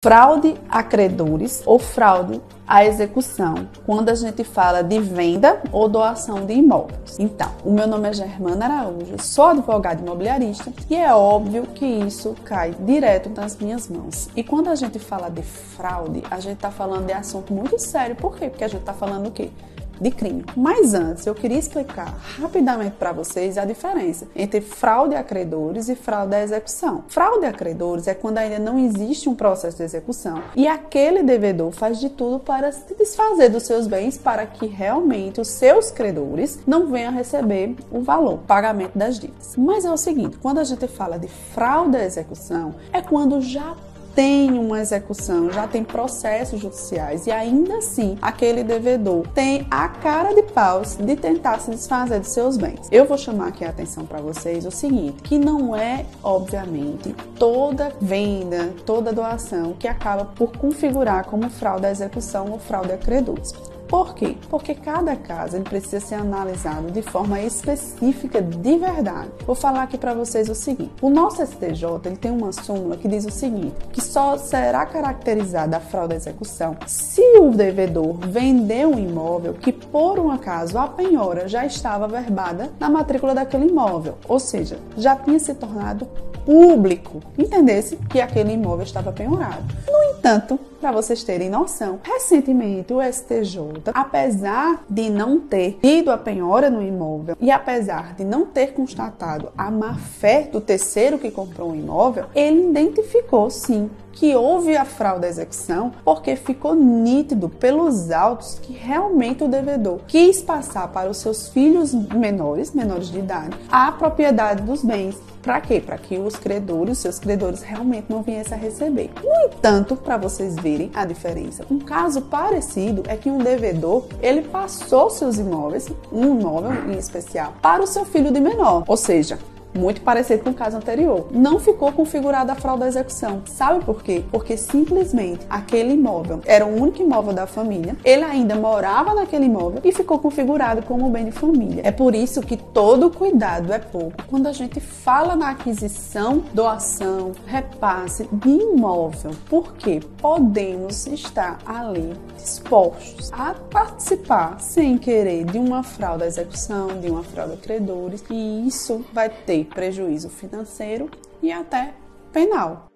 Fraude a credores ou fraude à execução, quando a gente fala de venda ou doação de imóveis. Então, o meu nome é Germana Araújo, sou advogada imobiliarista e é óbvio que isso cai direto nas minhas mãos. E quando a gente fala de fraude, a gente está falando de assunto muito sério. Por quê? Porque a gente está falando o quê? De crime. Mas antes, eu queria explicar rapidamente para vocês a diferença entre fraude a credores e fraude à execução. Fraude a credores é quando ainda não existe um processo de execução e aquele devedor faz de tudo para se desfazer dos seus bens para que realmente os seus credores não venham a receber o valor, o pagamento das dívidas. Mas é o seguinte, quando a gente fala de fraude à execução, é quando já tem uma execução, já tem processos judiciais e ainda assim aquele devedor tem a cara de pau de tentar se desfazer dos seus bens. Eu vou chamar aqui a atenção para vocês o seguinte, que não é, obviamente, toda venda, toda doação que acaba por configurar como fraude à execução ou fraude a credores. Por quê? Porque cada caso ele precisa ser analisado de forma específica de verdade. Vou falar aqui para vocês o seguinte. O nosso STJ ele tem uma súmula que diz o seguinte, que só será caracterizada a fraude à execução se o devedor vendeu um imóvel que por um acaso a penhora já estava averbada na matrícula daquele imóvel, ou seja, já tinha se tornado público, entendesse que aquele imóvel estava penhorado. No entanto, para vocês terem noção, recentemente o STJ, apesar de não ter tido a penhora no imóvel e apesar de não ter constatado a má-fé do terceiro que comprou o imóvel, ele identificou sim que houve a fraude à execução porque ficou nítido pelos autos que realmente o devedor quis passar para os seus filhos menores de idade, a propriedade dos bens. Para quê? Para que os seus credores realmente não viessem a receber. No entanto, para vocês verem a diferença, um caso parecido é que um devedor, ele passou seus imóveis, um imóvel em especial, para o seu filho de menor, ou seja, muito parecido com o caso anterior. Não ficou configurada a fraude à execução. Sabe por quê? Porque simplesmente aquele imóvel era o único imóvel da família, ele ainda morava naquele imóvel e ficou configurado como bem de família. É por isso que todo cuidado é pouco quando a gente fala na aquisição, doação, repasse de imóvel, porque podemos estar ali dispostos a participar sem querer de uma fraude à execução, de uma fraude a credores, e isso vai ter prejuízo financeiro e até penal.